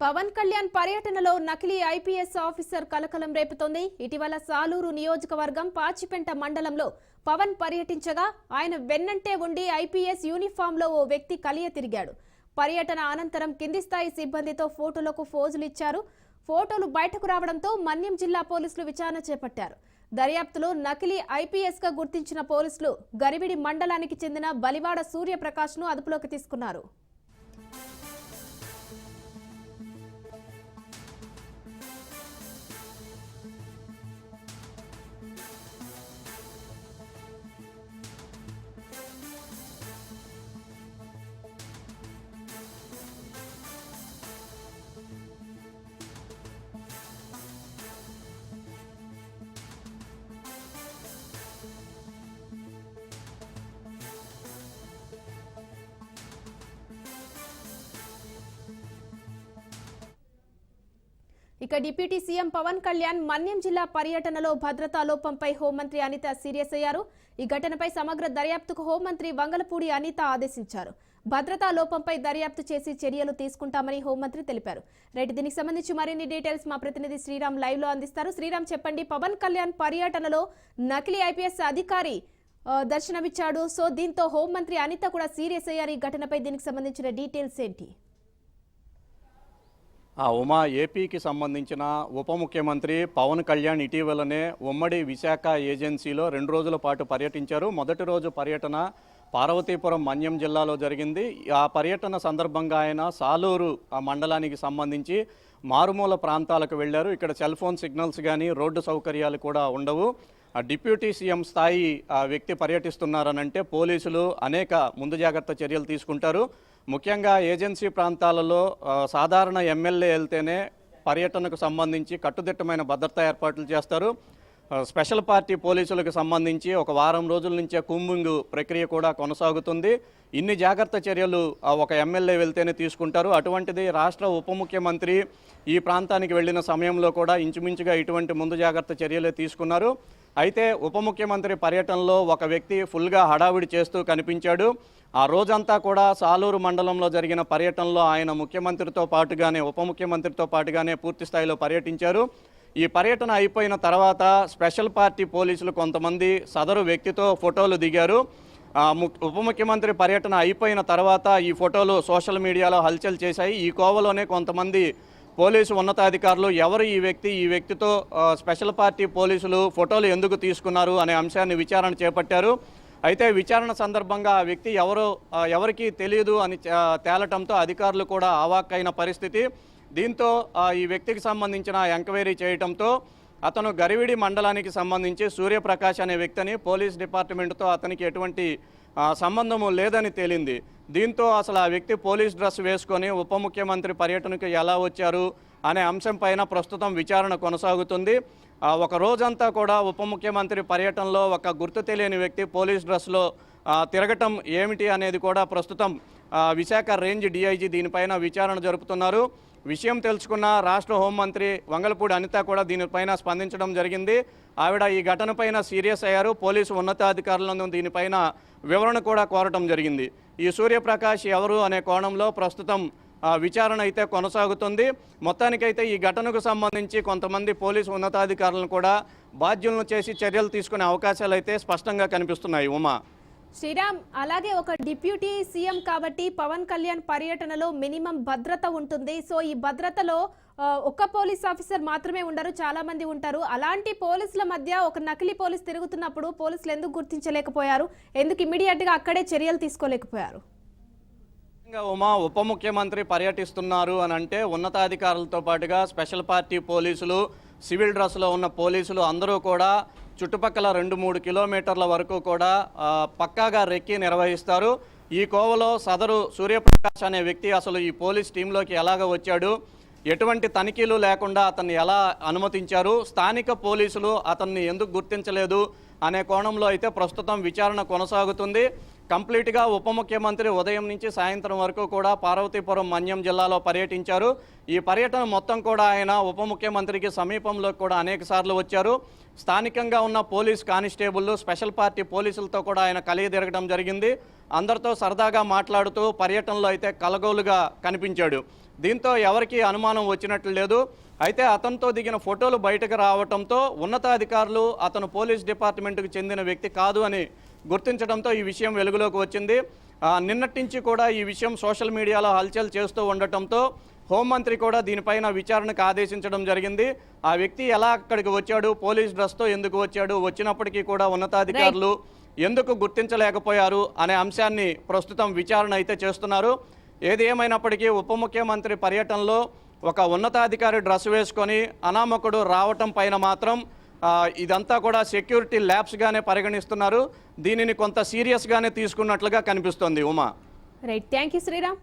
పవన్ కళ్యాణ్ పర్యటనలో నకిలీ IPS officer కలకలం రేపుతోంది. ఇటీవల సాలూరు నియోజకవర్గం పాచిపెంట మండలంలో పవన్ పర్యటించగా ఆయన వెన్నంటే ఉండి ఐపీఎస్ యూనిఫామ్లో ఓ వ్యక్తి కలియ తిరిగాడు. పర్యటన అనంతరం కింది స్థాయి సిబ్బందితో ఫోటోలకు ఫోజులు ఇచ్చారు. ఫోటోలు బయటకు రావడంతో మన్యం జిల్లా పోలీసులు విచారణ చేపట్టారు. దర్యాప్తులో నకిలీ ఐపీఎస్ గా గుర్తించిన పోలీసులు గరివిడి మండలానికి చెందిన బలివాడ సూర్యప్రకాష్ ను అదుపులోకి తీసుకున్నారు. ఇక డిప్యూటీ సీఎం పవన్ కళ్యాణ్ మన్యం జిల్లా పర్యటనలో భద్రతా లోపంపై హోంమంత్రి అనిత సీరియస్ అయ్యారు. ఈ ఘటనపై సమగ్ర దర్యాప్తుకు హోంమంత్రి వంగలపూడి అనిత ఆదేశించారు. భద్రతా లోపంపై దర్యాప్తు చేసి చర్యలు తీసుకుంటామని హోంమంత్రి తెలిపారు. రైట్, దీనికి సంబంధించి మరిన్ని డీటెయిల్స్ మా ప్రతినిధి శ్రీరామ్ లైవ్ లో అందిస్తారు. శ్రీరామ్, చెప్పండి, పవన్ కళ్యాణ్ పర్యటనలో నకిలీ ఐపీఎస్ అధికారి దర్శనమిచ్చాడు. సో దీంతో హోంమంత్రి అనిత కూడా సీరియస్ అయ్యారు. ఈ ఘటనపై దీనికి సంబంధించిన డీటెయిల్స్ ఏంటి? ఉమా, ఏపీకి సంబంధించిన ఉప ముఖ్యమంత్రి పవన్ కళ్యాణ్ ఇటీవలనే ఉమ్మడి విశాఖ ఏజెన్సీలో 2 రోజుల పాటు పర్యటించారు. మొదటి రోజు పర్యటన పార్వతీపురం మన్యం జిల్లాలో జరిగింది. ఆ పర్యటన సందర్భంగా ఆయన సాలూరు మండలానికి సంబంధించి మారుమూల ప్రాంతాలకు వెళ్లారు. ఇక్కడ సెల్ ఫోన్ సిగ్నల్స్ కానీ రోడ్డు సౌకర్యాలు కూడా ఉండవు. డిప్యూటీ సీఎం స్థాయి వ్యక్తి పర్యటిస్తున్నారనంటే పోలీసులు అనేక ముందు జాగ్రత్త చర్యలు తీసుకుంటారు. ముఖ్యంగా ఏజెన్సీ ప్రాంతాలలో సాధారణ ఎమ్మెల్యే వెళ్తేనే పర్యటనకు సంబంధించి కట్టుదిట్టమైన భద్రతా ఏర్పాట్లు చేస్తారు. స్పెషల్ పార్టీ పోలీసులకు సంబంధించి ఒక వారం రోజుల నుంచే కూంబింగ్ ప్రక్రియ కూడా కొనసాగుతుంది. ఇన్ని జాగ్రత్త చర్యలు ఒక ఎమ్మెల్యే వెళ్తేనే తీసుకుంటారు. అటువంటిది రాష్ట్ర ఉప ముఖ్యమంత్రి ఈ ప్రాంతానికి వెళ్ళిన సమయంలో కూడా ఇంచుమించుగా ఇటువంటి ముందు జాగ్రత్త చర్యలే తీసుకున్నారు. అయితే ఉప ముఖ్యమంత్రి పర్యటనలో ఒక వ్యక్తి ఫుల్గా హడావిడి చేస్తూ కనిపించాడు. ఆ రోజంతా కూడా సాలూరు మండలంలో జరిగిన పర్యటనలో ఆయన ముఖ్యమంత్రితో పాటుగానే ఉప ముఖ్యమంత్రితో పాటుగానే పూర్తి స్థాయిలో పర్యటించారు. ఈ పర్యటన అయిపోయిన తర్వాత స్పెషల్ పార్టీ పోలీసులు కొంతమంది సదరు వ్యక్తితో ఫోటోలు దిగారు. ఉప ముఖ్యమంత్రి పర్యటన అయిపోయిన తర్వాత ఈ ఫోటోలు సోషల్ మీడియాలో హల్చల్ చేశాయి. ఈ కోవలోనే కొంతమంది పోలీసు ఉన్నతాధికారులు ఎవరు ఈ వ్యక్తితో స్పెషల్ పార్టీ పోలీసులు ఫోటోలు ఎందుకు తీసుకున్నారు అనే అంశాన్ని విచారణ చేపట్టారు. అయితే విచారణ సందర్భంగా ఆ వ్యక్తి ఎవరికి తెలియదు అని తేలటంతో అధికారులు కూడా అవాక్కైన పరిస్థితి. దీంతో ఈ వ్యక్తికి సంబంధించిన ఎంక్వైరీ చేయడంతో అతను గరివిడి మండలానికి సంబంధించి సూర్యప్రకాష్ అనే వ్యక్తిని పోలీస్ డిపార్ట్మెంట్తో అతనికి ఎటువంటి సంబంధము లేదని తేలింది. దీంతో అసలు ఆ వ్యక్తి పోలీస్ డ్రెస్ వేసుకొని ఉప ముఖ్యమంత్రి పర్యటనకు ఎలా వచ్చారు అనే అంశం పైన ప్రస్తుతం విచారణ కొనసాగుతుంది. ఒక రోజంతా కూడా ఉప ముఖ్యమంత్రి పర్యటనలో ఒక గుర్తు తెలియని వ్యక్తి పోలీస్ డ్రెస్లో తిరగటం ఏమిటి అనేది కూడా ప్రస్తుతం విశాఖ రేంజ్ డీఐజీ దీనిపైన విచారణ జరుపుతున్నారు. విషయం తెలుసుకున్న రాష్ట్ర హోంమంత్రి వంగలపూడి అనిత కూడా దీనిపైన స్పందించడం జరిగింది. ఆవిడ ఈ ఘటనపైన సీరియస్ అయ్యారు. పోలీసు ఉన్నతాధికారులను దీనిపైన వివరణ కూడా కోరటం జరిగింది. ఈ సూర్యప్రకాష్ ఎవరు అనే కోణంలో ప్రస్తుతం విచారణ అయితే కొనసాగుతుంది. మొత్తానికైతే ఈ ఘటనకు సంబంధించి కొంతమంది పోలీసు ఉన్నతాధికారులను కూడా బాధ్యులను చేసి చర్యలు తీసుకునే అవకాశాలు అయితే స్పష్టంగా కనిపిస్తున్నాయి. ఉమా, శ్రీరామ్, అలాగే ఒక డిప్యూటీ సీఎం కాబట్టి పవన్ కళ్యాణ్ పర్యటనలో మినిమం భద్రత ఉంటుంది. సో ఈ భద్రతలో ఒక్క పోలీస్ ఆఫీసర్ మాత్రమే ఉండరు, చాలా మంది ఉంటారు. అలాంటి పోలీసుల మధ్య ఒక నకిలీ పోలీస్ తిరుగుతున్నప్పుడు పోలీసులు ఎందుకు గుర్తించలేకపోయారు? ఎందుకు ఇమీడియట్ గా అక్కడే చర్యలు తీసుకోలేకపోయారు? ఉమా, ఉప ముఖ్యమంత్రి పర్యటిస్తున్నారు అని అంటే ఉన్నతాధికారులతో పాటుగా స్పెషల్ పార్టీ పోలీసులు, సివిల్ డ్రెస్లో ఉన్న పోలీసులు అందరూ కూడా చుట్టుపక్కల 2-3 కిలోమీటర్ల వరకు కూడా పక్కాగా రెక్కి నిర్వహిస్తారు. ఈ కోవలో సదరు సూర్యప్రకాష్ అనే వ్యక్తి అసలు ఈ పోలీస్ టీంలోకి ఎలాగ వచ్చాడు, ఎటువంటి తనిఖీలు లేకుండా అతన్ని ఎలా అనుమతించారు, స్థానిక పోలీసులు అతన్ని ఎందుకు గుర్తించలేదు అనే కోణంలో అయితే ప్రస్తుతం విచారణ కొనసాగుతుంది. కంప్లీట్గా ఉప ముఖ్యమంత్రి ఉదయం నుంచి సాయంత్రం వరకు కూడా పార్వతీపురం మన్యం జిల్లాలో పర్యటించారు. ఈ పర్యటన మొత్తం కూడా ఆయన ఉప ముఖ్యమంత్రికి సమీపంలో కూడా అనేక సార్లు వచ్చారు. స్థానికంగా ఉన్న పోలీస్ కానిస్టేబుల్, స్పెషల్ పార్టీ పోలీసులతో కూడా ఆయన కలిగి తిరగడం జరిగింది. అందరితో సరదాగా మాట్లాడుతూ పర్యటనలో అయితే కలగోలుగా కనిపించాడు. దీంతో ఎవరికీ అనుమానం వచ్చినట్లు లేదు. అయితే అతనితో దిగిన ఫోటోలు బయటకు రావడంతో ఉన్నతాధికారులు అతను పోలీస్ డిపార్ట్మెంట్కు చెందిన వ్యక్తి కాదు అని గుర్తించడంతో ఈ విషయం వెలుగులోకి వచ్చింది. నిన్నటి నుంచి కూడా ఈ విషయం సోషల్ మీడియాలో హల్చల్ చేస్తూ ఉండటంతో హోంమంత్రి కూడా దీనిపైన విచారణకు ఆదేశించడం జరిగింది. ఆ వ్యక్తి ఎలా అక్కడికి వచ్చాడు, పోలీస్ డ్రెస్తో ఎందుకు వచ్చాడు, వచ్చినప్పటికీ కూడా ఉన్నతాధికారులు ఎందుకు గుర్తించలేకపోయారు అనే అంశాన్ని ప్రస్తుతం విచారణ అయితే చేస్తున్నారు. ఏది ఏమైనప్పటికీ ఉప ముఖ్యమంత్రి పర్యటనలో ఒక ఉన్నతాధికారి డ్రెస్ వేసుకొని అనామకుడు రావటం పైన మాత్రం ఇదంతా కూడా సెక్యూరిటీ ల్యాబ్స్గానే పరిగణిస్తున్నారు. దీనిని కొంత సీరియస్గానే తీసుకున్నట్లుగా కనిపిస్తోంది. Uma, right, thank you Sriram.